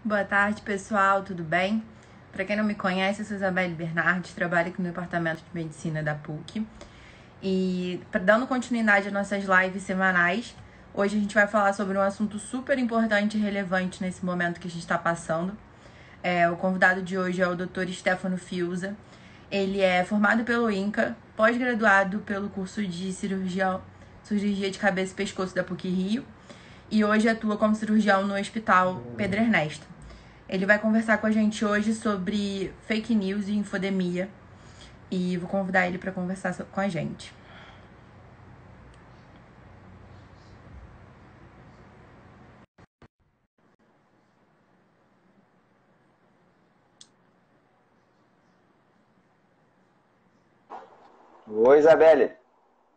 Boa tarde, pessoal, tudo bem? Para quem não me conhece, eu sou Isabelle Bernardes, trabalho aqui no Departamento de Medicina da PUC. E dando continuidade às nossas lives semanais, hoje a gente vai falar sobre um assunto super importante e relevante nesse momento que a gente está passando. O convidado de hoje é o Dr. Stefano Fiuza. Ele é formado pelo INCA, pós-graduado pelo curso de cirurgia de cabeça e pescoço da PUC Rio, e hoje atua como cirurgião no Hospital Pedro Ernesto. Ele vai conversar com a gente hoje sobre fake news e infodemia, e vou convidar ele para conversar com a gente. Oi, Isabelle.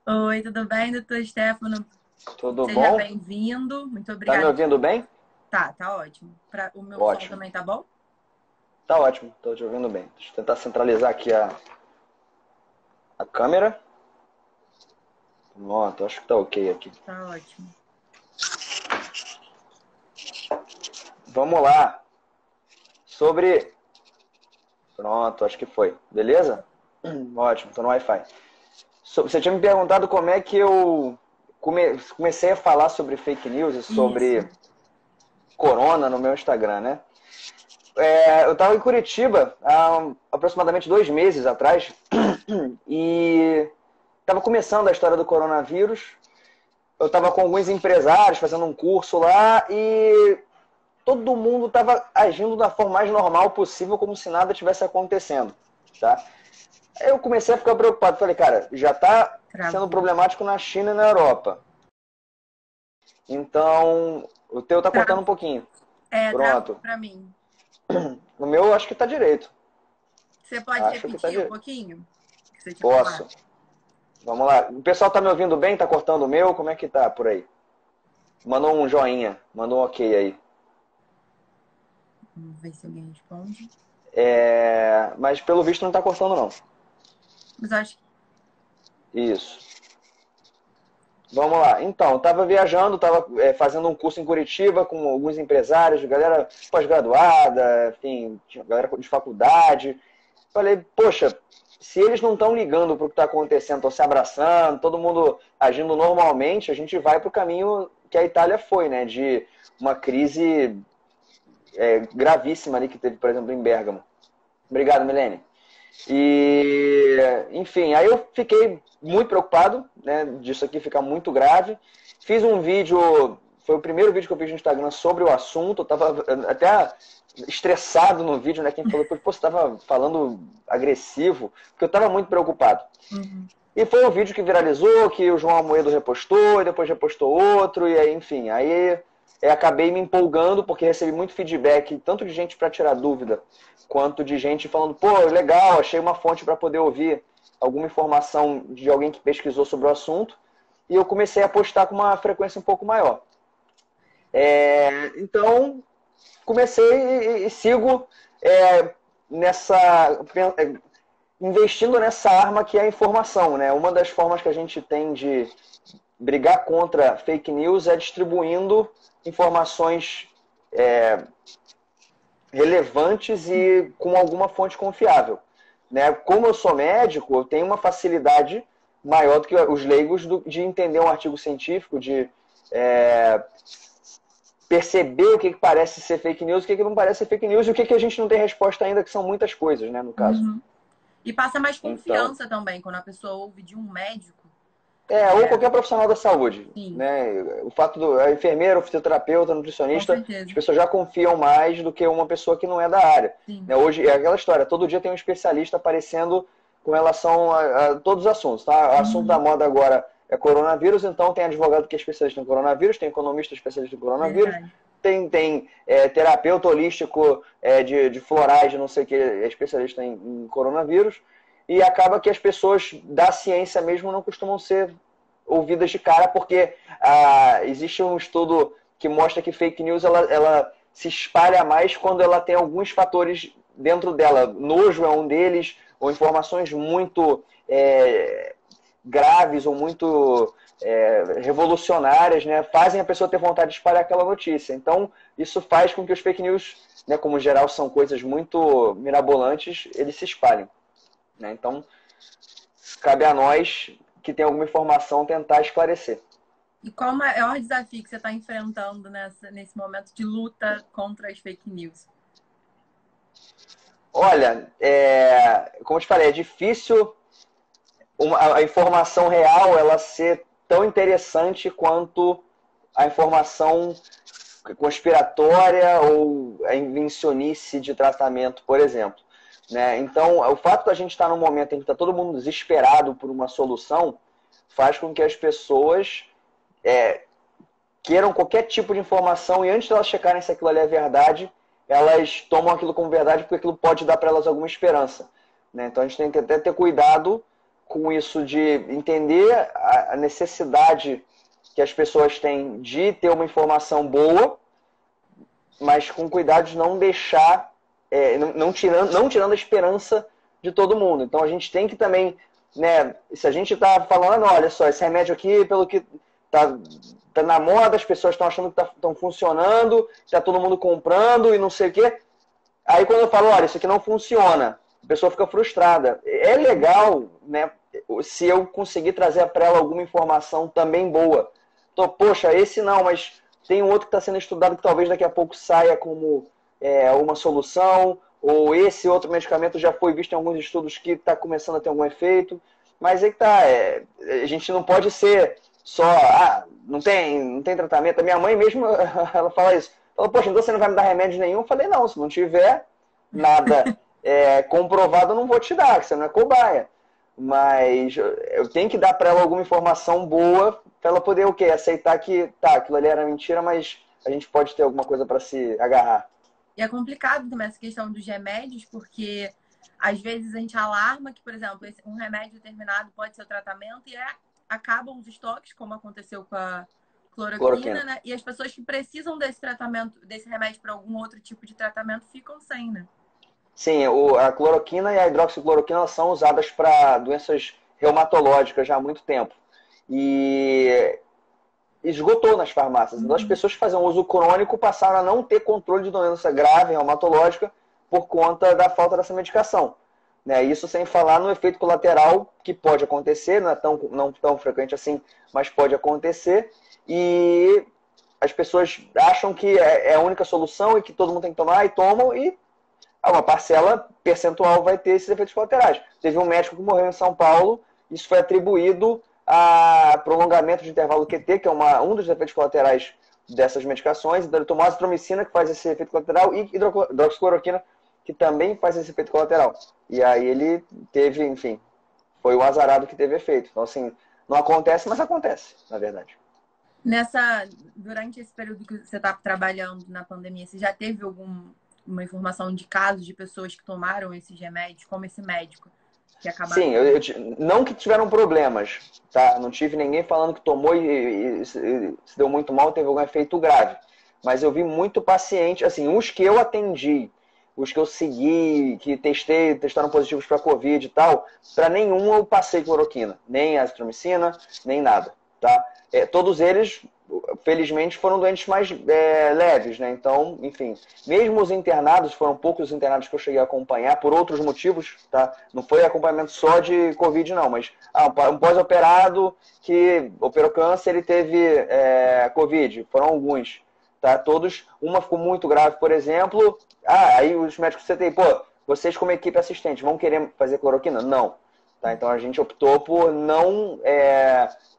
Oi, tudo bem, doutor Stefano? Tudo Seja bom? bem-vindo. Muito Tá me obrigada. ouvindo bem? Tá ótimo. O meu som Ótimo. também tá bom? Tá ótimo, tô te ouvindo bem. Deixa eu tentar centralizar aqui a câmera. Pronto, acho que tá ok aqui. Tá ótimo. Vamos lá. Pronto, acho que foi. Beleza? Ótimo, tô no Wi-Fi. Você tinha me perguntado como é que eu comecei a falar sobre fake news e sobre Isso. corona no meu Instagram, né? Eu estava em Curitiba há aproximadamente 2 meses atrás e estava começando a história do coronavírus. Eu estava com alguns empresários fazendo um curso lá e todo mundo estava agindo da forma mais normal possível, como se nada tivesse acontecendo, tá? Aí eu comecei a ficar preocupado. Falei, cara, já está sendo problemático na China e na Europa. Então, o teu tá cortando um pouquinho. Travou Pronto. pra mim. O meu acho que tá direito. Você pode Acho que tá repetir um direito. pouquinho? Que você tinha Posso. falado? Vamos lá. O pessoal tá me ouvindo bem? Tá cortando o meu? Como é que tá por aí? Mandou um joinha. Mandou um ok aí. Vamos ver se alguém responde. Mas pelo visto não tá cortando não. Mas acho que... Isso. Vamos lá. Então, estava viajando, estava fazendo um curso em Curitiba com alguns empresários, galera pós-graduada, enfim, galera de faculdade. Falei, poxa, se eles não estão ligando para o que está acontecendo, estão se abraçando, todo mundo agindo normalmente, a gente vai para o caminho que a Itália foi, né? De uma crise gravíssima ali que teve, por exemplo, em Bérgamo. Obrigado, Milene. E, enfim, aí eu fiquei muito preocupado, né, disso aqui ficar muito grave. Fiz um vídeo, foi o primeiro vídeo que eu fiz no Instagram sobre o assunto. Eu tava até estressado no vídeo, né? Quem falou, pô, você tava falando agressivo, porque eu tava muito preocupado. Uhum. E foi um vídeo que viralizou, que o João Amoedo repostou, e depois repostou outro, e aí, enfim, aí acabei me empolgando, porque recebi muito feedback, tanto de gente para tirar dúvida, quanto de gente falando, pô, legal, achei uma fonte para poder ouvir alguma informação de alguém que pesquisou sobre o assunto, e eu comecei a postar com uma frequência um pouco maior. Então, comecei e sigo investindo nessa arma que é a informação, né? Uma das formas que a gente tem de brigar contra fake news é distribuindo informações relevantes e com alguma fonte confiável, né? Como eu sou médico, eu tenho uma facilidade maior do que os leigos de entender um artigo científico, de perceber o que parece ser fake news, o que não parece ser fake news e o que a gente não tem resposta ainda, que são muitas coisas, né, no caso. Uhum. E passa mais Então, confiança também, quando a pessoa ouve de um médico. ou qualquer profissional da saúde, Sim. né? O fato do enfermeiro, o fisioterapeuta, o Com nutricionista, certeza. as pessoas já confiam mais do que uma pessoa que não é da área. Sim. Né? Hoje é aquela história, todo dia tem um especialista aparecendo com relação a todos os assuntos, tá? O assunto da moda agora é coronavírus, então tem advogado que é especialista em coronavírus, tem economista especialista em coronavírus, Verdade. tem terapeuta holístico de florais, não sei o que, é especialista em coronavírus, e acaba que as pessoas da ciência mesmo não costumam ser ouvidas de cara, porque existe um estudo que mostra que fake news ela se espalha mais quando ela tem alguns fatores dentro dela. Nojo é um deles, ou informações muito graves ou muito revolucionárias, né, fazem a pessoa ter vontade de espalhar aquela notícia. Então, isso faz com que os fake news, né, como em geral são coisas muito mirabolantes, eles se espalhem. Né? Então, cabe a nós que tem alguma informação tentar esclarecer. E qual o maior desafio que você está enfrentando nesse momento de luta contra as fake news? Olha, como eu te falei, é difícil a informação real ela ser tão interessante quanto a informação conspiratória ou a invencionice de tratamento, por exemplo. Né? Então, o fato de a gente estar num momento em que está todo mundo desesperado por uma solução faz com que as pessoas queiram qualquer tipo de informação e antes de elas checarem se aquilo ali é verdade, elas tomam aquilo como verdade porque aquilo pode dar para elas alguma esperança. Né? Então, a gente tem que até ter cuidado com isso de entender a necessidade que as pessoas têm de ter uma informação boa, mas com cuidado de não deixar, não tirando a esperança de todo mundo. Então a gente tem que também, né, se a gente está falando, olha só, esse remédio aqui, pelo que tá na moda, as pessoas estão achando que estão funcionando, está todo mundo comprando e não sei o quê. Aí quando eu falo, olha, isso aqui não funciona, a pessoa fica frustrada. É legal, né, se eu conseguir trazer para ela alguma informação também boa. Então, poxa, esse não, mas tem um outro que está sendo estudado que talvez daqui a pouco saia como uma solução, ou esse outro medicamento já foi visto em alguns estudos que está começando a ter algum efeito. Mas é que tá, a gente não pode ser só, não tem tratamento. A minha mãe mesmo, ela fala isso. Ela, poxa, então você não vai me dar remédio nenhum? Eu falei, não, se não tiver nada comprovado, eu não vou te dar, que você não é cobaia. Mas eu tenho que dar para ela alguma informação boa para ela poder o quê? Aceitar que aquilo ali era mentira, mas a gente pode ter alguma coisa para se agarrar. E é complicado também essa questão dos remédios, porque às vezes a gente alarma que, por exemplo, um remédio determinado pode ser o tratamento e acabam os estoques, como aconteceu com a cloroquina, né? E as pessoas que precisam desse tratamento, desse remédio para algum outro tipo de tratamento, ficam sem, né? Sim, a cloroquina e a hidroxicloroquina são usadas para doenças reumatológicas já há muito tempo. E esgotou nas farmácias. Então, as pessoas que faziam uso crônico passaram a não ter controle de doença grave, reumatológica, por conta da falta dessa medicação. Né? Isso sem falar no efeito colateral que pode acontecer, não tão frequente assim, mas pode acontecer. E as pessoas acham que é a única solução e que todo mundo tem que tomar e tomam, e uma parcela percentual vai ter esses efeitos colaterais. Teve um médico que morreu em São Paulo, isso foi atribuído a prolongamento de intervalo QT, que é um dos efeitos colaterais dessas medicações. Então, ele tomou azitromicina, que faz esse efeito colateral, e hidroxicloroquina, que também faz esse efeito colateral. E aí ele teve, enfim, foi o azarado que teve efeito. Então, assim, não acontece, mas acontece, na verdade. Durante esse período que você está trabalhando na pandemia, você já teve uma informação de casos de pessoas que tomaram esses remédios, como esse médico, que acabaram... Sim, não que tiveram problemas, tá? Não tive ninguém falando que tomou e se deu muito mal, teve algum efeito grave. Mas eu vi muito paciente, assim, os que eu atendi, os que eu segui, que testaram positivos para Covid e tal, para nenhum eu passei cloroquina, nem azitromicina, nem nada, tá? Todos eles, felizmente, foram doentes mais leves, né? Então, enfim, mesmo os internados, foram poucos os internados que eu cheguei a acompanhar, por outros motivos, tá? Não foi acompanhamento só de Covid, não, mas um pós-operado que operou câncer e teve Covid, foram alguns, tá? Todos, uma ficou muito grave, por exemplo, aí os médicos CTI, vocês como equipe assistente, vão querer fazer cloroquina? Não. Tá? Então a gente optou por não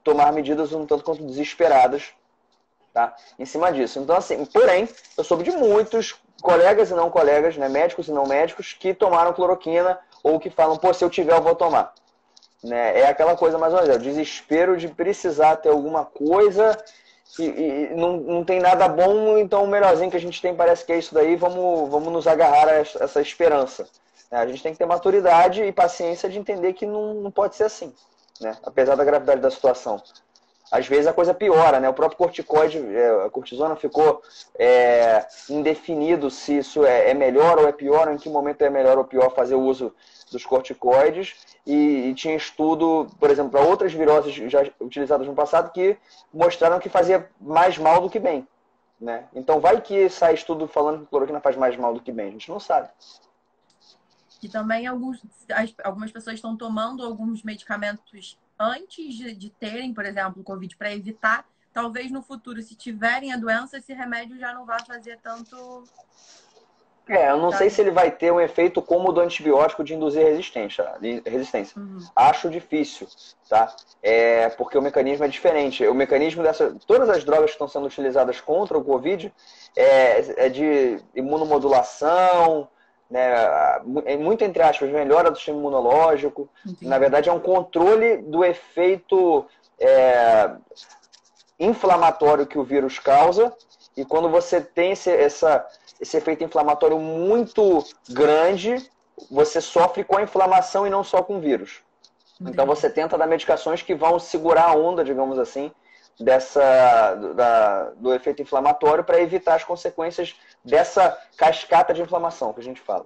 tomar medidas um tanto quanto desesperadas, tá? Em cima disso. Então, assim, porém, eu soube de muitos colegas e não colegas, né, médicos e não médicos, que tomaram cloroquina ou que falam, se eu tiver, eu vou tomar. Né? É aquela coisa, mais ou menos, o desespero de precisar ter alguma coisa e não tem nada bom, então o melhorzinho que a gente tem parece que é isso daí, vamos nos agarrar a essa esperança. A gente tem que ter maturidade e paciência de entender que não pode ser assim, né? Apesar da gravidade da situação. às vezes a coisa piora, né? O próprio corticoide, a cortisona ficou indefinido se isso é melhor ou é pior, ou em que momento é melhor ou pior fazer o uso dos corticoides. E tinha estudo, por exemplo, para outras viroses já utilizadas no passado que mostraram que fazia mais mal do que bem, né? Então vai que sai estudo falando que cloroquina faz mais mal do que bem, a gente não sabe. E também algumas pessoas estão tomando alguns medicamentos antes de terem, por exemplo, o Covid, para evitar, talvez no futuro, se tiverem a doença, esse remédio já não vai fazer tanto. Eu não sei se ele vai ter um efeito como o do antibiótico de induzir resistência. Acho difícil, tá? Porque o mecanismo é diferente. O mecanismo todas as drogas que estão sendo utilizadas contra o Covid é de imunomodulação, né? Muito entre aspas, melhora do sistema imunológico. Entendi. Na verdade, é um controle do efeito inflamatório que o vírus causa. E quando você tem esse efeito inflamatório muito grande, você sofre com a inflamação e não só com o vírus. Entendi. Então você tenta dar medicações que vão segurar a onda, digamos assim, do efeito inflamatório para evitar as consequências dessa cascata de inflamação que a gente fala.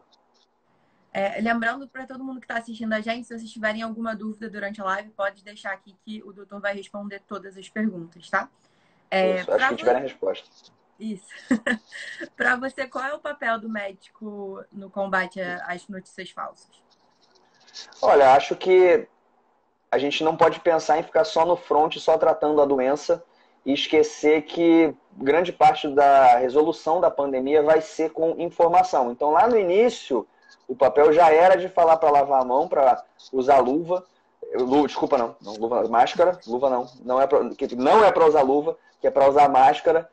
Lembrando para todo mundo que está assistindo a gente, se vocês tiverem alguma dúvida durante a live, pode deixar aqui que o doutor vai responder todas as perguntas, tá? Isso, acho que tiverem resposta. Isso. Para você, qual é o papel do médico no combate às notícias falsas? Olha, acho que a gente não pode pensar em ficar só no front, só tratando a doença e esquecer que grande parte da resolução da pandemia vai ser com informação. Então, lá no início, o papel já era de falar para lavar a mão, para usar luva. Desculpa, não luva, máscara. Luva não é para usar luva, que é para usar máscara.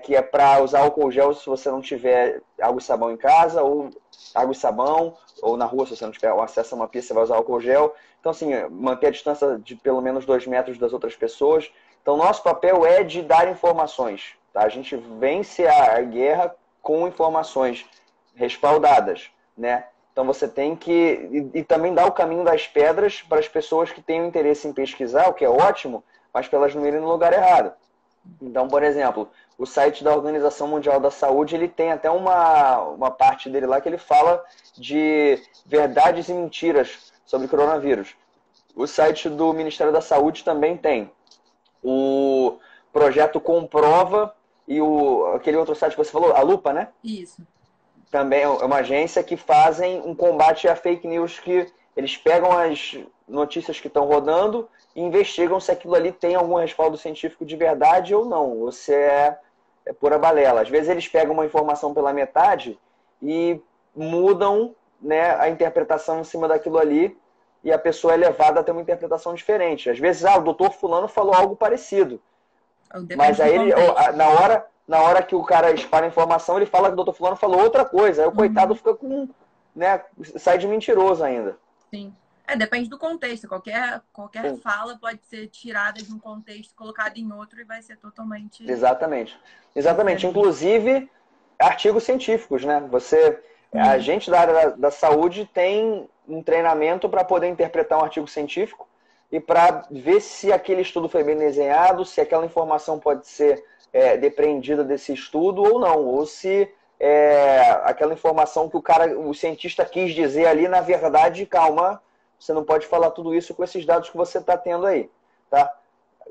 Que é para usar álcool gel se você não tiver água e sabão em casa, ou água e sabão, ou na rua se você não tiver acesso a uma pia, você vai usar álcool gel. Então, assim, manter a distância de pelo menos 2 metros das outras pessoas. Então, nosso papel é de dar informações. Tá? A gente vence a guerra com informações respaldadas, né? Então, você tem que... E também dar o caminho das pedras para as pessoas que têm interesse em pesquisar, o que é ótimo, mas para elas não irem no lugar errado. Então, por exemplo, o site da Organização Mundial da Saúde, ele tem até uma parte dele lá que ele fala de verdades e mentiras sobre coronavírus. O site do Ministério da Saúde também tem o projeto Comprova e aquele outro site que você falou, a Lupa, né? Isso. Também é uma agência que fazem um combate a fake news, que eles pegam as notícias que estão rodando e investigam se aquilo ali tem algum respaldo científico de verdade ou não, ou se é pura balela. Às vezes eles pegam uma informação pela metade e mudam, né, a interpretação em cima daquilo ali, e a pessoa é levada a ter uma interpretação diferente. Às vezes, o doutor fulano falou algo parecido, mas aí ele, na hora que o cara espalha a informação, ele fala que o doutor fulano falou outra coisa. Aí o coitado fica com... né, sai de mentiroso ainda. Sim. Depende do contexto. Qualquer fala pode ser tirada de um contexto, colocada em outro e vai ser totalmente... Exatamente. Inclusive, artigos científicos, né? A gente da área da saúde tem um treinamento para poder interpretar um artigo científico e para ver se aquele estudo foi bem desenhado, se aquela informação pode ser depreendida desse estudo ou não, ou se aquela informação que o cientista quis dizer ali, na verdade, calma, você não pode falar tudo isso com esses dados que você está tendo aí, tá?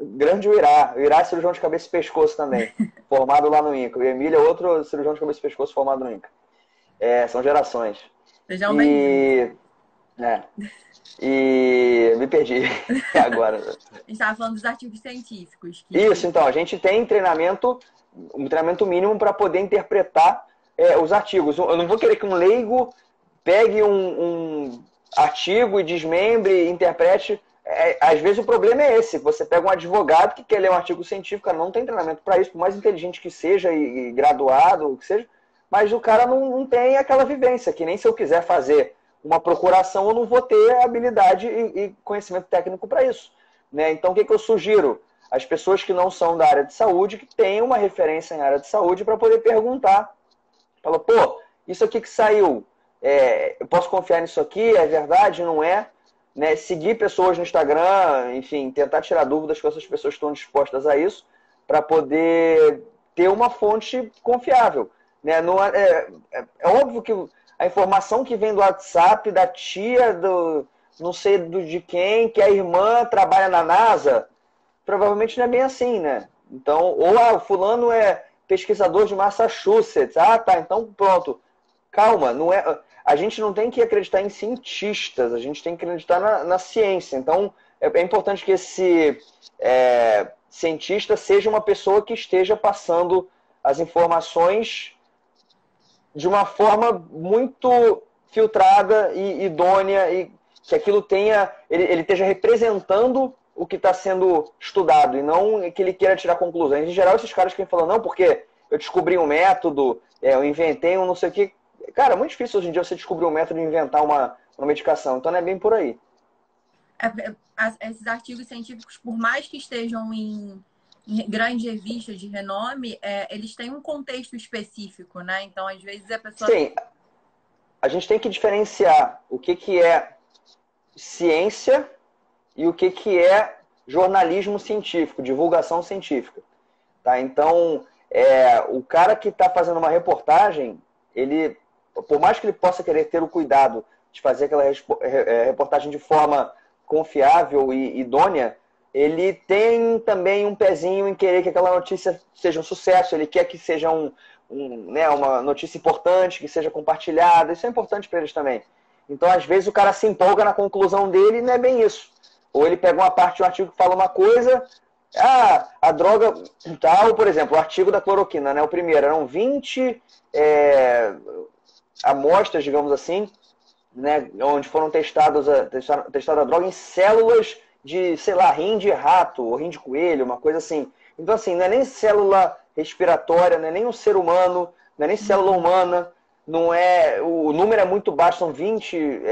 Grande o Irá é cirurgião de cabeça e pescoço também, formado lá no INCA. O Emílio é outro cirurgião de cabeça e pescoço formado no INCA. São gerações. Sejam bem-vindos. E me perdi agora. A gente estava falando dos artigos científicos. Isso, então, a gente tem um treinamento mínimo para poder interpretar os artigos. Eu não vou querer que um leigo pegue um artigo e desmembre e interprete. Às vezes o problema é esse. Você pega um advogado que quer ler um artigo científico, cara, não tem treinamento para isso, por mais inteligente que seja e graduado, o que seja, mas o cara não tem aquela vivência, que nem se eu quiser fazer uma procuração, eu não vou ter habilidade e conhecimento técnico para isso, né? Então, o que eu sugiro? As pessoas que não são da área de saúde, que tenham uma referência em área de saúde para poder perguntar. Fala, pô, isso aqui que saiu, eu posso confiar nisso aqui? É verdade? Não é? né, seguir pessoas no Instagram, enfim, tentar tirar dúvidas com essas pessoas que estão dispostas a isso, para poder ter uma fonte confiável. Né? Não é óbvio que a informação que vem do WhatsApp, da tia, não sei de quem, que a irmã trabalha na NASA, provavelmente não é bem assim, né? Então, ou o fulano é pesquisador de Massachusetts. Ah, tá, então pronto. Calma, não é, a gente não tem que acreditar em cientistas, a gente tem que acreditar na ciência. Então, é importante que esse cientista seja uma pessoa que esteja passando as informações de uma forma muito filtrada e idônea, e que aquilo tenha, ele esteja representando o que está sendo estudado, e não que ele queira tirar conclusões. Em geral, esses caras que falam, não, porque eu descobri um método, eu inventei um não sei o que. Cara, é muito difícil hoje em dia você descobrir um método de inventar uma medicação, então não é bem por aí. Esses artigos científicos, por mais que estejam em grandes revistas de renome, eles têm um contexto específico, né? Então, às vezes, a pessoa... Sim, a gente tem que diferenciar o que é ciência e o que é jornalismo científico, divulgação científica. Tá? Então, o cara que está fazendo uma reportagem, ele, por mais que ele possa querer ter o cuidado de fazer aquela reportagem de forma confiável e idônea, ele tem também um pezinho em querer que aquela notícia seja um sucesso, ele quer que seja uma notícia importante, que seja compartilhada, isso é importante para eles também. Então, às vezes, o cara se empolga na conclusão dele e não é bem isso. Ou ele pega uma parte do artigo que fala uma coisa, a droga tal, por exemplo, o artigo da cloroquina, né? O primeiro, eram 20 amostras, digamos assim, né? Onde foram testada a droga em células de, sei lá, rim de rato ou rim de coelho, uma coisa assim. Então, assim, não é nem célula respiratória, não é nem um ser humano, não é nem célula humana, não é, o número é muito baixo, são 20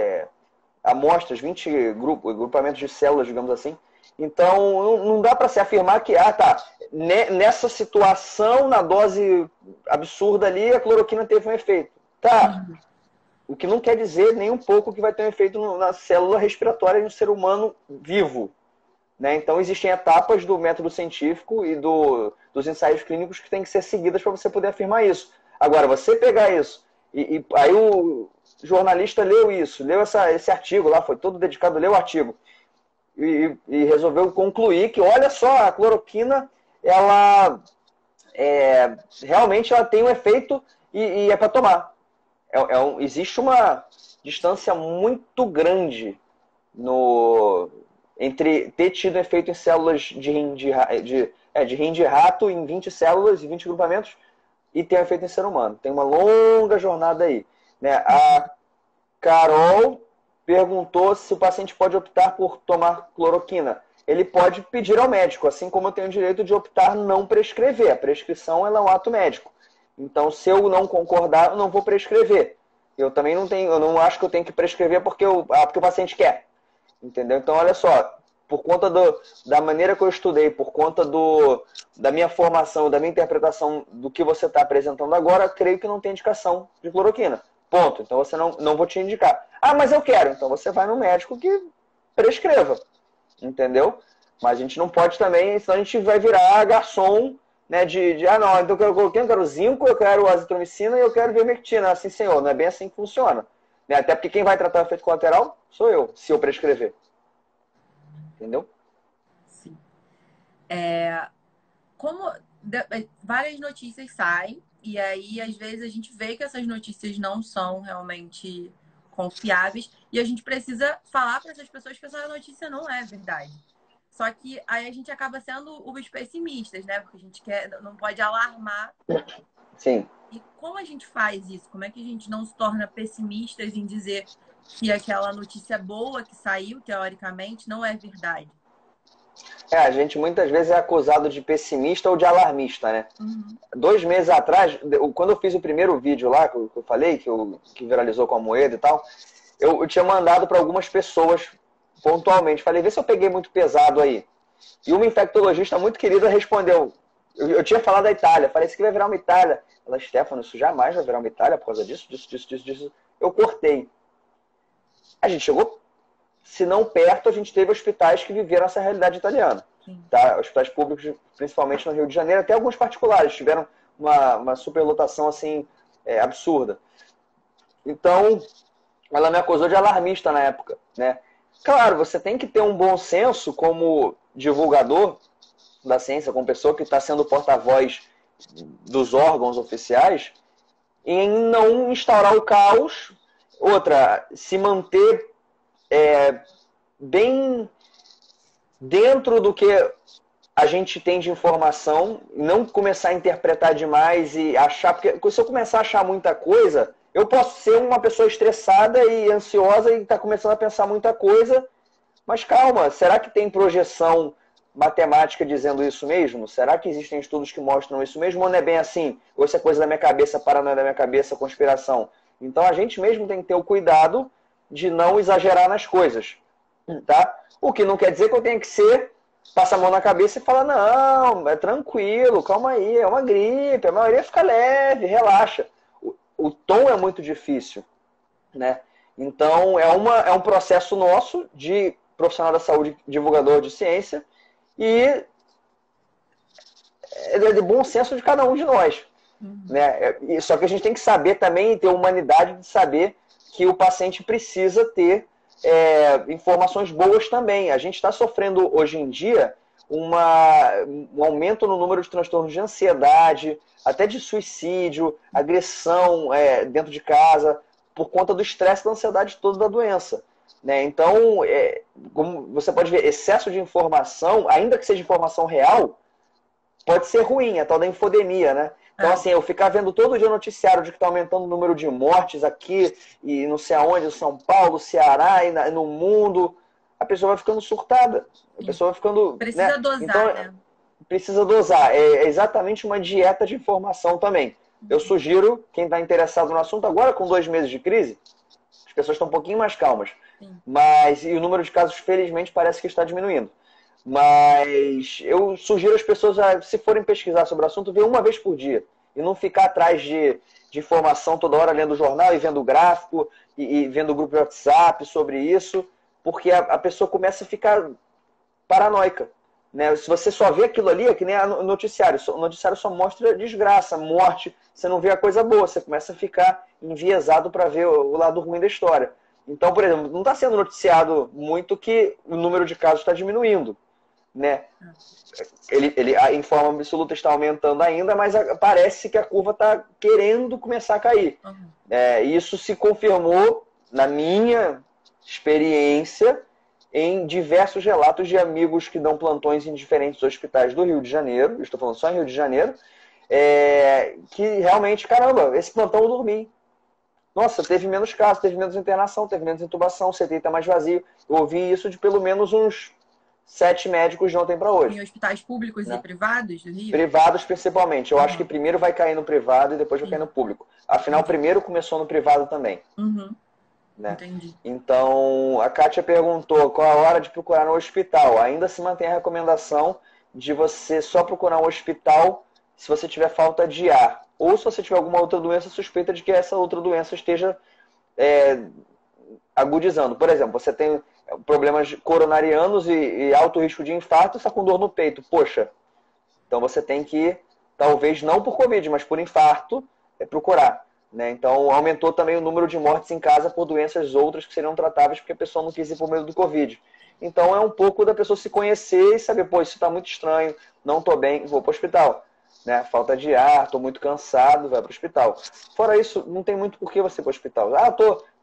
amostras, 20 grupamentos de células, digamos assim. Então, não dá para se afirmar que, nessa situação, na dose absurda ali, a cloroquina teve um efeito. Tá. O que não quer dizer nem um pouco que vai ter um efeito na célula respiratória de um ser humano vivo. Né? Então, existem etapas do método científico e dos ensaios clínicos que têm que ser seguidas para você poder afirmar isso. Agora, você pegar isso, e aí o jornalista leu isso, leu esse artigo lá, foi todo dedicado, leu o artigo, e resolveu concluir que, olha só, a cloroquina, ela realmente ela tem um efeito e é para tomar. Existe uma distância muito grande entre ter tido efeito em células de rim de rato, em 20 células e 20 grupamentos, e ter efeito em ser humano. Tem uma longa jornada aí. Né? A Carol perguntou se o paciente pode optar por tomar cloroquina. Ele pode pedir ao médico, assim como eu tenho o direito de optar não prescrever. A prescrição ela é um ato médico. Então, se eu não concordar, eu não vou prescrever. Eu também eu não acho que eu tenho que prescrever porque o paciente quer. Entendeu? Então, olha só, por conta da maneira que eu estudei, por conta da minha formação, da minha interpretação do que você está apresentando agora, creio que não tem indicação de cloroquina. Ponto. Então, você não vou te indicar. Ah, mas eu quero. Então, você vai no médico que prescreva. Entendeu? Mas a gente não pode também, senão a gente vai virar garçom, né, não, então eu quero cloroquina, eu quero zinco, eu quero azitromicina e eu quero vermectina. Assim, senhor, não é bem assim que funciona. Né? Até porque quem vai tratar o efeito colateral sou eu, se eu prescrever. Entendeu? Sim. Várias notícias saem, e aí, às vezes, a gente vê que essas notícias não são realmente confiáveis, e a gente precisa falar para essas pessoas que essa notícia não é verdade. Só que aí a gente acaba sendo os pessimistas, né? Porque a gente não pode alarmar. Sim. E como a gente faz isso? Como é que a gente não se torna pessimistas em dizer que aquela notícia boa que saiu, teoricamente, não é verdade? A gente muitas vezes é acusado de pessimista ou de alarmista, né? Uhum. 2 meses atrás, quando eu fiz o primeiro vídeo lá, que eu falei, que viralizou com a moeda e tal, eu tinha mandado para algumas pessoas pontualmente. Falei, vê se eu peguei muito pesado aí. E uma infectologista muito querida respondeu, eu tinha falado da Itália, falei, isso aqui vai virar uma Itália. Ela, Stefano, isso jamais vai virar uma Itália por causa disso. Eu cortei. A gente chegou se não perto, a gente teve hospitais que viveram essa realidade italiana. Tá? Hospitais públicos, principalmente no Rio de Janeiro, até alguns particulares, tiveram uma superlotação assim, absurda. Então, ela me acusou de alarmista na época, né? Claro, você tem que ter um bom senso como divulgador da ciência, como pessoa que está sendo porta-voz dos órgãos oficiais, em não instaurar o caos. Outra, se manter bem dentro do que a gente tem de informação, não começar a interpretar demais e achar, porque se eu começar a achar muita coisa, eu posso ser uma pessoa estressada e ansiosa e estar começando a pensar muita coisa, mas calma, será que tem projeção matemática dizendo isso mesmo? Será que existem estudos que mostram isso mesmo? Ou não é bem assim? Ou isso é coisa da minha cabeça, paranoia da minha cabeça, conspiração? Então a gente mesmo tem que ter o cuidado de não exagerar nas coisas, tá? O que não quer dizer que eu tenha que passar a mão na cabeça e falar, não, é tranquilo, calma aí, é uma gripe, a maioria fica leve, relaxa. O tom é muito difícil, né? Então é um processo nosso de profissional da saúde, divulgador de ciência, e é de bom senso de cada um de nós. Né? Só que a gente tem que saber também, ter humanidade de saber que o paciente precisa ter informações boas também. A gente está sofrendo hoje em dia um aumento no número de transtornos de ansiedade, até de suicídio, agressão dentro de casa, por conta do estresse, da ansiedade toda da doença. Né? Então, como você pode ver, excesso de informação, ainda que seja informação real, pode ser ruim, a tal da infodemia, né? Então, assim, eu ficar vendo todo dia noticiário de que está aumentando o número de mortes aqui, e não sei aonde, São Paulo, Ceará, e no mundo, a pessoa vai ficando surtada. A pessoa vai ficando... Precisa, né? Dosar, então, né? Precisa dosar. É exatamente uma dieta de informação também. Eu sugiro, quem está interessado no assunto, agora com 2 meses de crise, as pessoas estão um pouquinho mais calmas. Mas, e o número de casos, felizmente, parece que está diminuindo. Mas eu sugiro às pessoas, se forem pesquisar sobre o assunto, ver uma vez por dia. E não ficar atrás de informação toda hora, lendo o jornal e vendo o gráfico e vendo o grupo de WhatsApp sobre isso, porque a pessoa começa a ficar paranoica. Né? Se você só vê aquilo ali, é que nem o noticiário. O noticiário só mostra desgraça, morte. Você não vê a coisa boa, você começa a ficar enviesado para ver o lado ruim da história. Então, por exemplo, não está sendo noticiado muito que o número de casos está diminuindo. Né? A informa absoluta está aumentando ainda, mas parece que a curva está querendo começar a cair. Isso se confirmou, na minha experiência, em diversos relatos de amigos que dão plantões em diferentes hospitais do Rio de Janeiro, estou falando só em Rio de Janeiro, que realmente, caramba, esse plantão eu dormi. Nossa, teve menos casos, teve menos internação, teve menos intubação, o CTI está mais vazio. Eu ouvi isso de pelo menos uns 7 médicos de ontem para hoje. Em hospitais públicos, né? E privados do Rio? Privados, principalmente. Eu acho que primeiro vai cair no privado e depois vai cair no público. Afinal, primeiro começou no privado também. Né? Entendi. Então, a Kátia perguntou qual a hora de procurar no hospital. Ainda se mantém a recomendação de você só procurar um hospital se você tiver falta de ar. Ou se você tiver alguma outra doença suspeita de que essa outra doença esteja agudizando. Por exemplo, você tem problemas coronarianos e alto risco de infarto, está com dor no peito. Poxa, então você tem que, talvez não por Covid, mas por infarto, procurar. Né? Então aumentou também o número de mortes em casa por doenças outras que seriam tratáveis porque a pessoa não quis ir por medo do Covid. Então é um pouco da pessoa se conhecer e saber, pô, isso está muito estranho, não estou bem, vou para o hospital. Né? Falta de ar, estou muito cansado, vai para o hospital. Fora isso, não tem muito por que você ir para o hospital.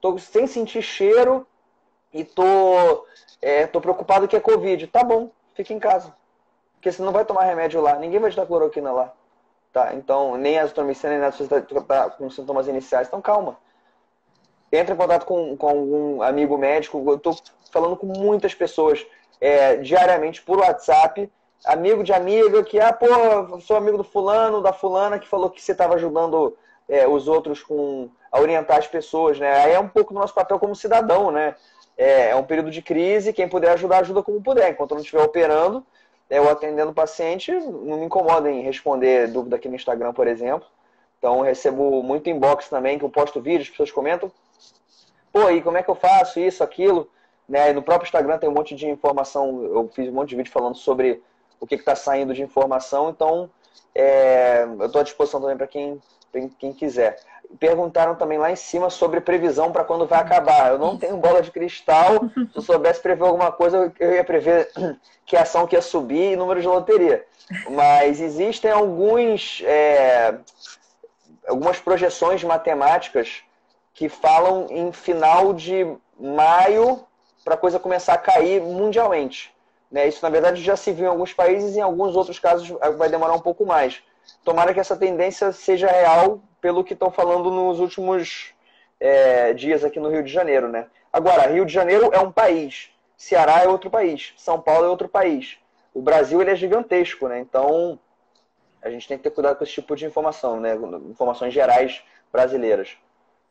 Tô sem sentir cheiro e tô preocupado que é Covid. Tá bom, fica em casa. Porque você não vai tomar remédio lá, ninguém vai te dar cloroquina lá. Tá? Então, nem azitromicina, nem nada, se você está com sintomas iniciais. Então, calma. Entra em contato com algum amigo médico. Eu estou falando com muitas pessoas diariamente por WhatsApp. Amigo de amiga que, sou amigo do fulano, da fulana, que falou que você estava ajudando os outros a orientar as pessoas. Né? Aí é um pouco do nosso papel como cidadão. Né? É um período de crise, quem puder ajudar, ajuda como puder. Enquanto eu não estiver operando, eu atendendo o paciente, não me incomoda em responder dúvida aqui no Instagram, por exemplo. Então, eu recebo muito inbox também, que eu posto vídeos, as pessoas comentam. Pô, e como é que eu faço isso, aquilo? né? E no próprio Instagram tem um monte de informação, eu fiz um monte de vídeo falando sobre o que está saindo de informação, então eu estou à disposição também para quem quiser. Perguntaram também lá em cima sobre previsão para quando vai acabar. Eu não tenho bola de cristal, se eu soubesse prever alguma coisa, eu ia prever que ação que ia subir e número de loteria. Mas existem algumas projeções matemáticas que falam em final de maio para a coisa começar a cair mundialmente. Né? Isso, na verdade, já se viu em alguns países e em alguns outros casos vai demorar um pouco mais. Tomara que essa tendência seja real pelo que estão falando nos últimos dias aqui no Rio de Janeiro. Né? Agora, Rio de Janeiro é um país, Ceará é outro país, São Paulo é outro país. O Brasil ele é gigantesco, né? Então a gente tem que ter cuidado com esse tipo de informação, né? Informações gerais brasileiras.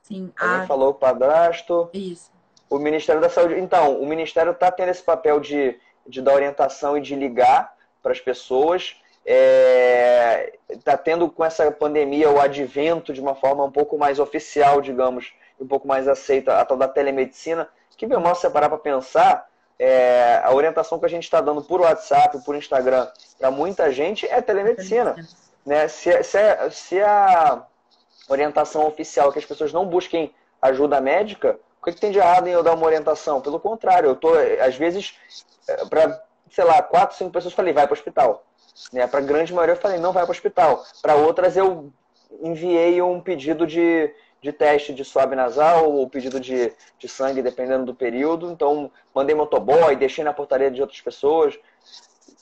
Sim. Alguém falou o padrasto. Isso. O Ministério da Saúde. Então, o Ministério está tendo esse papel de dar orientação e de ligar para as pessoas. Está tendo com essa pandemia o advento de uma forma um pouco mais oficial, digamos, um pouco mais aceita, a tal da telemedicina, que, meu irmão, se você parar para pensar, a orientação que a gente está dando por WhatsApp, por Instagram, para muita gente é telemedicina. Né? Se a orientação oficial é que as pessoas não busquem ajuda médica, o que tem de errado em eu dar uma orientação? Pelo contrário, eu tô, às vezes, para, sei lá, 4, 5 pessoas falei, vai para o hospital. Né? Para a grande maioria eu falei, não vai para o hospital. Para outras eu enviei um pedido de teste de swab nasal ou pedido de sangue, dependendo do período. Então, mandei motoboy, deixei na portaria de outras pessoas.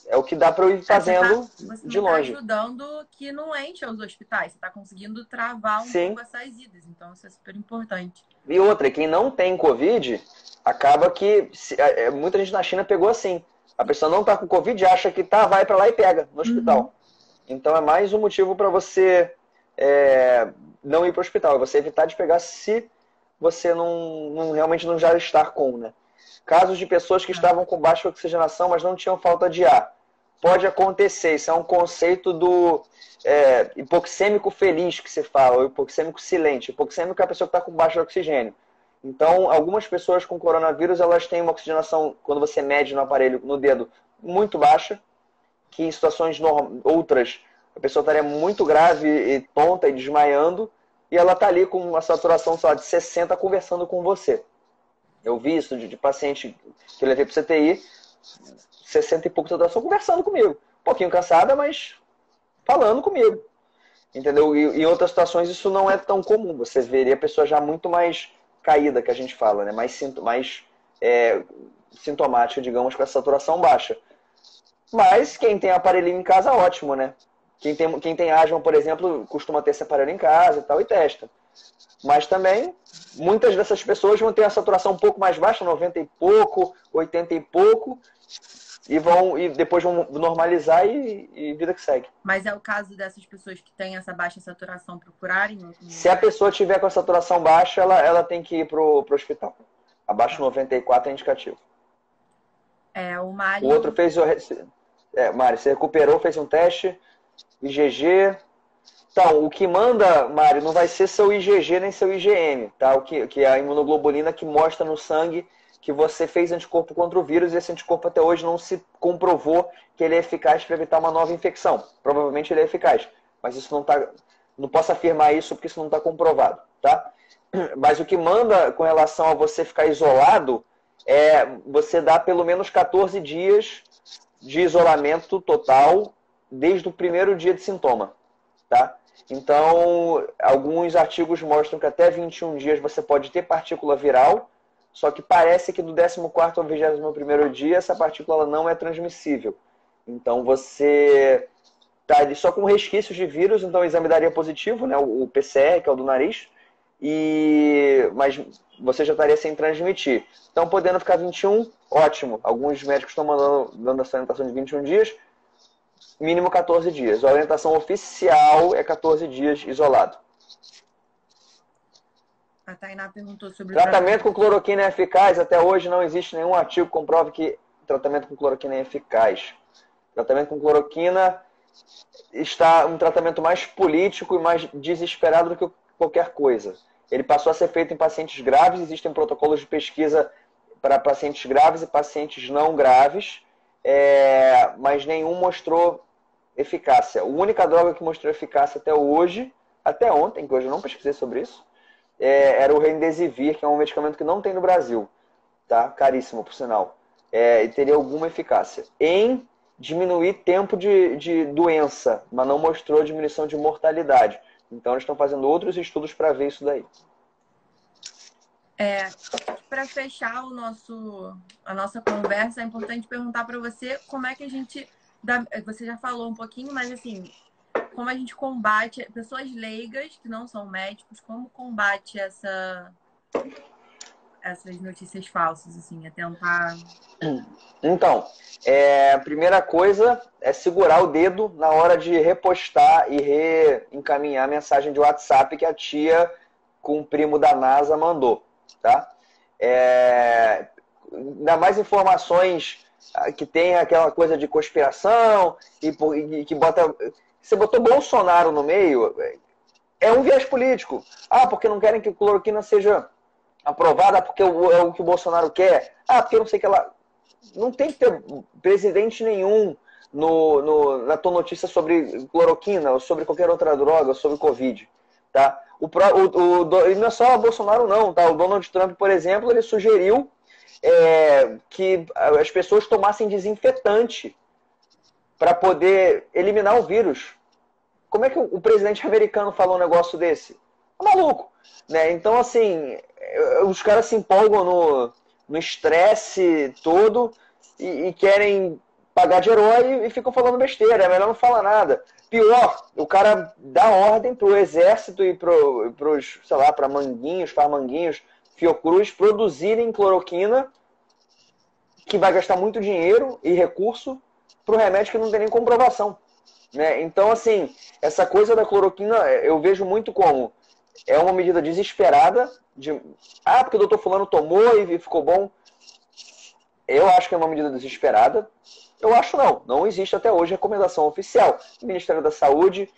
É o que dá para eu ir fazendo de longe. Você está ajudando que não enche os hospitais. Você está conseguindo travar um pouco essas idas. Então, isso é super importante. E outra, quem não tem Covid, acaba que muita gente na China pegou assim. A pessoa não está com Covid, acha que tá, vai para lá e pega no hospital. Então, é mais um motivo para você não ir para o hospital. É você evitar de pegar se você realmente não já estar com, né? Casos de pessoas que estavam com baixa oxigenação, mas não tinham falta de ar. Pode acontecer, isso é um conceito do hipoxêmico feliz que se fala, ou hipoxêmico silente. Hipoxêmico é a pessoa que está com baixo oxigênio. Então, algumas pessoas com coronavírus, elas têm uma oxigenação, quando você mede no aparelho, no dedo, muito baixa, que em situações outras, a pessoa estaria muito grave e tonta e desmaiando, e ela está ali com uma saturação, sei lá, de 60 conversando com você. Eu vi isso de paciente que eu levei para o CTI, 60 e pouco de saturação, conversando comigo. Um pouquinho cansada, mas falando comigo. Entendeu? E em outras situações isso não é tão comum. Você veria a pessoa já muito mais caída, que a gente fala, né? Mais sintomática, digamos, com essa saturação baixa. Mas quem tem aparelhinho em casa, ótimo, né? Quem tem asma, por exemplo, costuma ter esse aparelho em casa e tal, e testa. Mas também, muitas dessas pessoas vão ter a saturação um pouco mais baixa, 90 e pouco, 80 e pouco, e depois vão normalizar e vida que segue. Mas é o caso dessas pessoas que têm essa baixa saturação procurarem? Se a pessoa tiver com a saturação baixa, ela tem que ir pro hospital. Abaixo de 94 é indicativo. O Mário... O outro fez... Mário, você recuperou, fez um teste, IgG... Então, o que manda, Mário, não vai ser seu IgG nem seu IgM, tá? Que é a imunoglobulina que mostra no sangue que você fez anticorpo contra o vírus e esse anticorpo até hoje não se comprovou que ele é eficaz para evitar uma nova infecção. Provavelmente ele é eficaz, mas isso não posso afirmar isso porque isso não está comprovado, tá? Mas o que manda com relação a você ficar isolado é você dar pelo menos 14 dias de isolamento total desde o primeiro dia de sintoma, tá? Então, alguns artigos mostram que até 21 dias você pode ter partícula viral, só que parece que do 14º ao 21º dia essa partícula não é transmissível. Então, você está ali só com resquícios de vírus, então o exame daria positivo, né, o PCR, que é o do nariz, mas você já estaria sem transmitir. Então, podendo ficar 21, ótimo. Alguns médicos estão dando essa orientação de 21 dias, mínimo 14 dias. A orientação oficial é 14 dias isolado. A Tainá perguntou sobre tratamento com cloroquina é eficaz. Até hoje não existe nenhum artigo que comprove que tratamento com cloroquina é eficaz. Tratamento com cloroquina está um tratamento mais político e mais desesperado do que qualquer coisa. Ele passou a ser feito em pacientes graves, existem protocolos de pesquisa para pacientes graves e pacientes não graves, mas nenhum mostrou eficácia. A única droga que mostrou eficácia até hoje, até ontem, que hoje eu não pesquisei sobre isso, era o Remdesivir, que é um medicamento que não tem no Brasil, tá? Caríssimo, por sinal. E teria alguma eficácia em diminuir tempo de doença, mas não mostrou diminuição de mortalidade. Então, eles estão fazendo outros estudos para ver isso daí. Para fechar a nossa conversa, é importante perguntar para você como é que a gente... Você já falou um pouquinho, mas assim, como a gente combate pessoas leigas que não são médicos, como combate essas notícias falsas, assim, é tentar... Então, a primeira coisa é segurar o dedo na hora de repostar e reencaminhar a mensagem de WhatsApp que a tia com o primo da NASA mandou, tá? Ainda mais informações que tem aquela coisa de conspiração e que bota... Você botou Bolsonaro no meio, é um viés político. Porque não querem que a cloroquina seja aprovada porque é o que o Bolsonaro quer. Porque não sei o que ela... Não tem que ter presidente nenhum na tua notícia sobre cloroquina, ou sobre qualquer outra droga, ou sobre Covid. Tá? E não é só o Bolsonaro, não. Tá? O Donald Trump, por exemplo, ele sugeriu que as pessoas tomassem desinfetante para poder eliminar o vírus. Como é que o presidente americano falou um negócio desse? É maluco. Né? Então, assim, os caras se empolgam no estresse todo e querem pagar de herói e ficam falando besteira. É melhor não falar nada. Pior, o cara dá ordem pro exército e pros, sei lá, para Manguinhos, Farmanguinhos, Fiocruz produzirem cloroquina, que vai gastar muito dinheiro e recurso pro remédio que não tem nem comprovação. Né? Então, assim, essa coisa da cloroquina eu vejo muito como uma medida desesperada porque o doutor fulano tomou e ficou bom. Eu acho que é uma medida desesperada. Eu acho não existe até hoje recomendação oficial. Ministério da Saúde,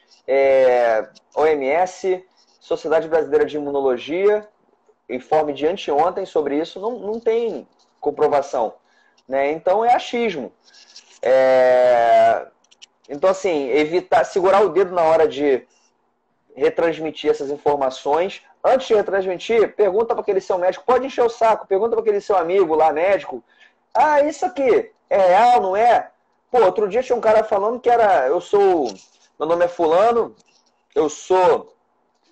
OMS, Sociedade Brasileira de Imunologia, informe de anteontem sobre isso, não tem comprovação. Né? Então é achismo. Então, assim, segurar o dedo na hora de retransmitir essas informações. Antes de retransmitir, pergunta para aquele seu médico, pode encher o saco, pergunta para aquele seu amigo lá, médico, isso aqui é real, não é? Outro dia tinha um cara falando que meu nome é fulano, eu sou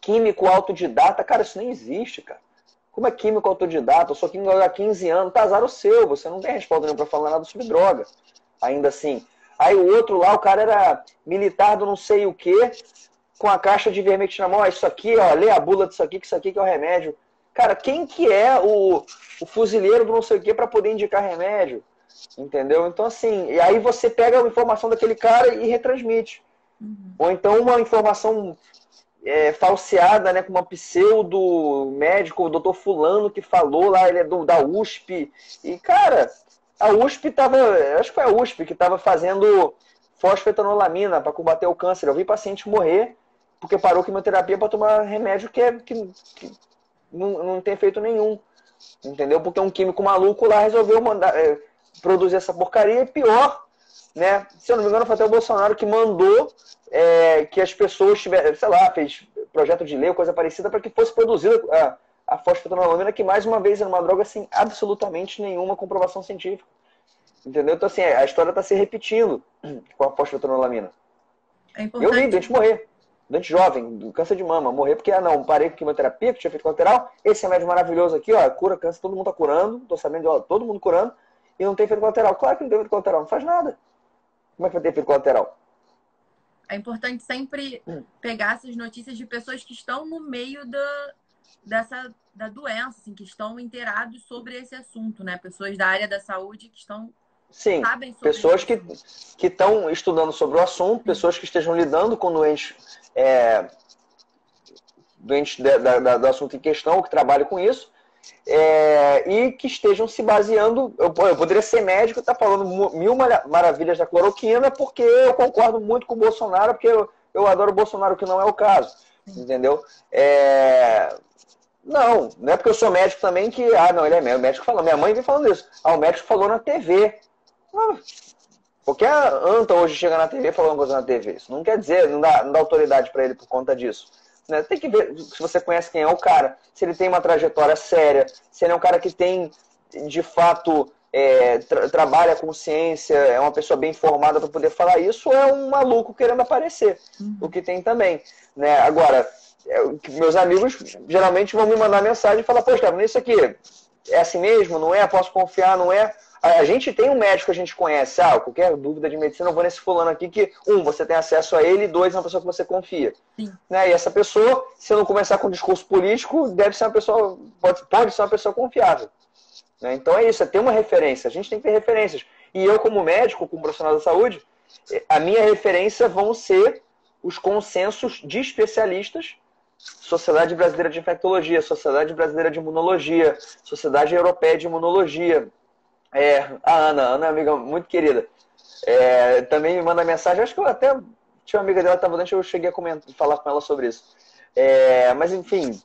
químico autodidata. Cara, isso nem existe, cara. Como é químico autodidata? Eu sou químico há 15 anos, tá, azar o seu, você não tem resposta nenhuma para falar nada sobre droga. Ainda assim. Aí o outro lá, o cara era militar do não sei o quê, com a caixa de vermelho na mão, isso aqui, lê a bula disso aqui, que isso aqui que é o remédio. Cara, quem que é o fuzileiro do não sei o quê para poder indicar remédio? Entendeu? Então, assim, e aí você pega a informação daquele cara e retransmite. Ou então uma informação falseada, né, com uma pseudo médico, o doutor fulano que falou lá, ele é da USP. E, cara, a USP tava, acho que foi a USP que estava fazendo fosfetanolamina para combater o câncer. Eu vi paciente morrer porque parou quimioterapia para tomar remédio que não tem efeito nenhum. Entendeu? Porque um químico maluco lá resolveu produzir essa porcaria. E pior, né? Se eu não me engano, foi até o Bolsonaro que mandou que as pessoas tivessem, sei lá, fez projeto de lei ou coisa parecida para que fosse produzida a fosfetanolamina, que mais uma vez é uma droga sem absolutamente nenhuma comprovação científica. Entendeu? Então, assim, a história está se repetindo com a fosfetanolamina. Eu vi doente morrer. Doente jovem, do câncer de mama, morrer porque, parei com quimioterapia, que tinha feito colateral. Esse remédio maravilhoso aqui, cura câncer, todo mundo tá curando, tô sabendo de todo mundo curando, e não tem efeito colateral. Claro que não tem efeito colateral, não faz nada. Como é que vai ter efeito colateral? É importante sempre pegar essas notícias de pessoas que estão no meio da doença, assim, que estão inteirados sobre esse assunto, né? Pessoas da área da saúde que sabem sobre pessoas que estão estudando sobre o assunto, pessoas que estejam lidando com doentes do assunto em questão, ou que trabalham com isso, e que estejam se baseando. Eu poderia ser médico e estar falando mil maravilhas da cloroquina porque eu concordo muito com o Bolsonaro, porque eu adoro o Bolsonaro, que não é o caso. Entendeu? Não é porque eu sou médico também que, não, ele é médico. O médico falou, minha mãe vem falando isso. O médico falou na TV. Qualquer anta hoje chega na TV falando coisa na TV. Isso não quer dizer, não dá autoridade para ele por conta disso. Né? Tem que ver se você conhece quem é o cara, se ele tem uma trajetória séria, se ele é um cara que tem, de fato, trabalha com ciência, é uma pessoa bem formada para poder falar isso, ou é um maluco querendo aparecer. O que tem também. Né? Agora, meus amigos geralmente vão me mandar mensagem e falar, poxa, isso aqui é assim mesmo? Não é? Posso confiar? Não é? A gente tem um médico que a gente conhece. Qualquer dúvida de medicina, eu vou nesse fulano aqui que, você tem acesso a ele, e dois, é uma pessoa que você confia. Né? E essa pessoa, se eu não começar com um discurso político, deve ser uma pessoa, pode ser uma pessoa confiável. Né? Então é isso, é ter uma referência. A gente tem que ter referências. E eu, como médico, como profissional da saúde, a minha referência vão ser os consensos de especialistas, Sociedade Brasileira de Infectologia, Sociedade Brasileira de Imunologia, Sociedade Europeia de Imunologia. A Ana é uma amiga muito querida. Também me manda mensagem, acho que eu até tinha uma amiga dela que estava dentro, eu cheguei a falar com ela sobre isso. Mas enfim,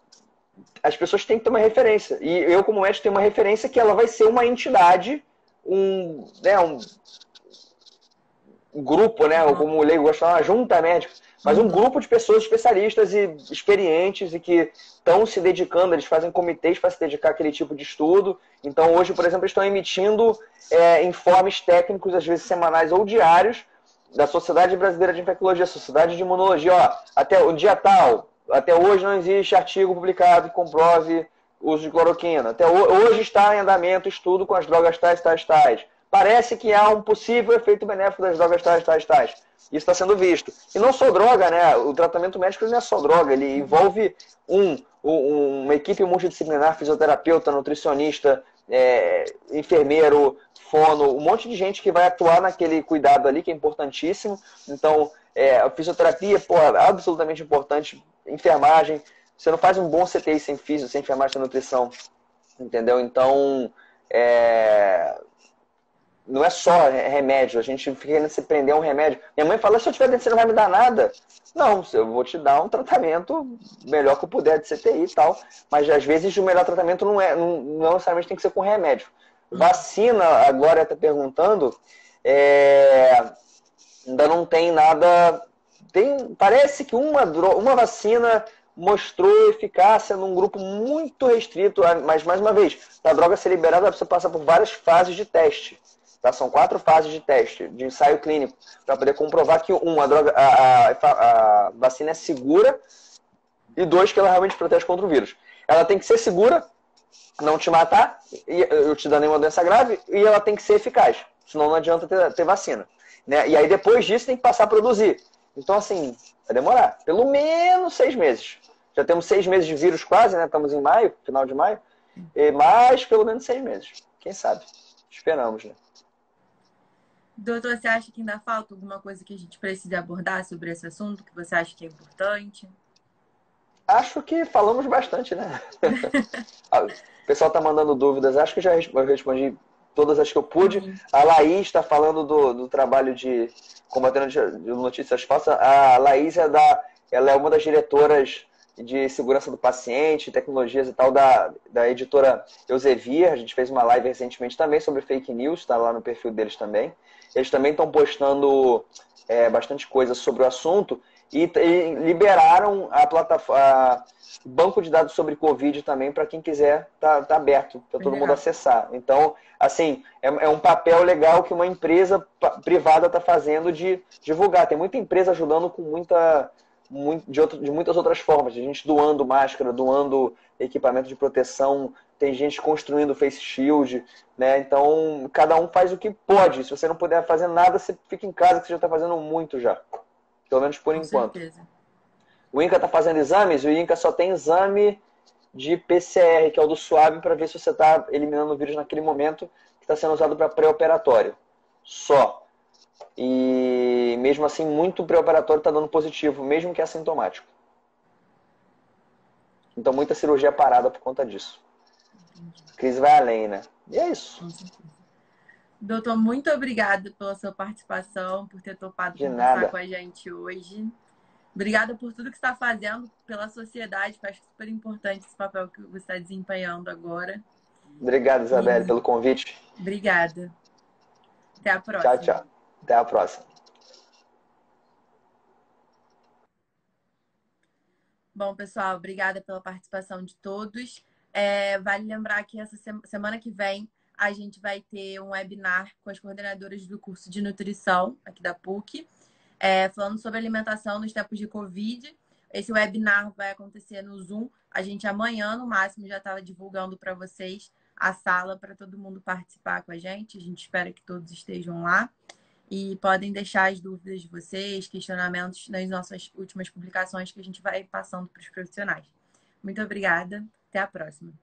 as pessoas têm que ter uma referência. E eu, como médico, tenho uma referência que ela vai ser uma entidade, um grupo, né? Ou como o leigo gosta de falar, uma junta médica. Mas um grupo de pessoas especialistas e experientes e que estão se dedicando, eles fazem comitês para se dedicar àquele tipo de estudo. Então, hoje, por exemplo, eles estão emitindo informes técnicos, às vezes semanais ou diários, da Sociedade Brasileira de Infectologia, Sociedade de Imunologia. Até o dia tal, até hoje não existe artigo publicado que comprove o uso de cloroquina. Até hoje está em andamento estudo com as drogas tais, tais, tais. Parece que há um possível efeito benéfico das drogas tais, tais, tais. Isso está sendo visto. E não só droga, né? O tratamento médico não é só droga, ele envolve uma equipe multidisciplinar, fisioterapeuta, nutricionista, enfermeiro, fono, um monte de gente que vai atuar naquele cuidado ali, que é importantíssimo. Então, a fisioterapia, absolutamente importante. Enfermagem, você não faz um bom CTI sem físio, sem enfermagem, sem nutrição. Entendeu? Então, não é só remédio, a gente fica querendo se prender a um remédio. Minha mãe fala, se eu tiver dentro, você não vai me dar nada. Não, eu vou te dar um tratamento melhor que eu puder de CTI e tal, mas às vezes o melhor tratamento não necessariamente tem que ser com remédio. Vacina, a Glória está perguntando, ainda não tem nada... Parece que uma vacina mostrou eficácia num grupo muito restrito, mas mais uma vez, para a droga ser liberada, você passa por várias fases de teste. Tá? São 4 fases de teste, de ensaio clínico, para poder comprovar que, a vacina é segura e 2, que ela realmente protege contra o vírus. Ela tem que ser segura, não te matar, eu te dar nenhuma doença grave, e ela tem que ser eficaz, senão não adianta ter vacina. Né? E aí depois disso tem que passar a produzir. Então assim, vai demorar, pelo menos 6 meses. Já temos 6 meses de vírus quase, né? Estamos em maio, final de maio, mas pelo menos 6 meses. Quem sabe? Esperamos, né? Doutor, você acha que ainda falta alguma coisa que a gente precisa abordar sobre esse assunto, que você acha que é importante? Acho que falamos bastante, né? O pessoal está mandando dúvidas. Acho que já respondi todas as que eu pude. A Laís está falando do trabalho de combatendo de notícias falsas. A Laís ela é uma das diretoras de segurança do paciente, tecnologias e tal, da editora Elsevier. A gente fez uma live recentemente também sobre fake news, está lá no perfil deles também. Eles também estão postando bastante coisa sobre o assunto e liberaram a plataforma, o banco de dados sobre Covid também para quem quiser, tá aberto para todo mundo acessar. Então, assim, é um papel legal que uma empresa privada está fazendo de divulgar. Tem muita empresa ajudando com de muitas outras formas. A gente doando máscara, doando equipamento de proteção, tem gente construindo face shield, né? Então, cada um faz o que pode. Se você não puder fazer nada, você fica em casa, que você já está fazendo muito já. Pelo menos por enquanto. Certeza. O INCA está fazendo exames, e o INCA só tem exame de PCR, que é o do suave, para ver se você está eliminando o vírus naquele momento, que está sendo usado para pré-operatório. Só. E mesmo assim, muito pré-operatório está dando positivo, mesmo que assintomático. Então, muita cirurgia parada por conta disso. A crise vai além, né? E é isso. Doutor, muito obrigada pela sua participação, por ter topado De conversar nada. com a gente hoje. Obrigada por tudo que você está fazendo pela sociedade, que eu acho super importante esse papel que você está desempenhando agora. Obrigado, Isabelle, E pelo convite. obrigada. Até a Tchau, próxima. tchau. Até a próxima. Bom, pessoal, obrigada pela participação de todos. Vale lembrar que essa semana que vem a gente vai ter um webinar com as coordenadoras do curso de nutrição aqui da PUC, falando sobre alimentação nos tempos de Covid. Esse webinar vai acontecer no Zoom. A gente amanhã, no máximo, já estava divulgando para vocês a sala para todo mundo participar com a gente. A gente espera que todos estejam lá. E podem deixar as dúvidas de vocês, questionamentos nas nossas últimas publicações que a gente vai passando para os profissionais. Muito obrigada. Até a próxima.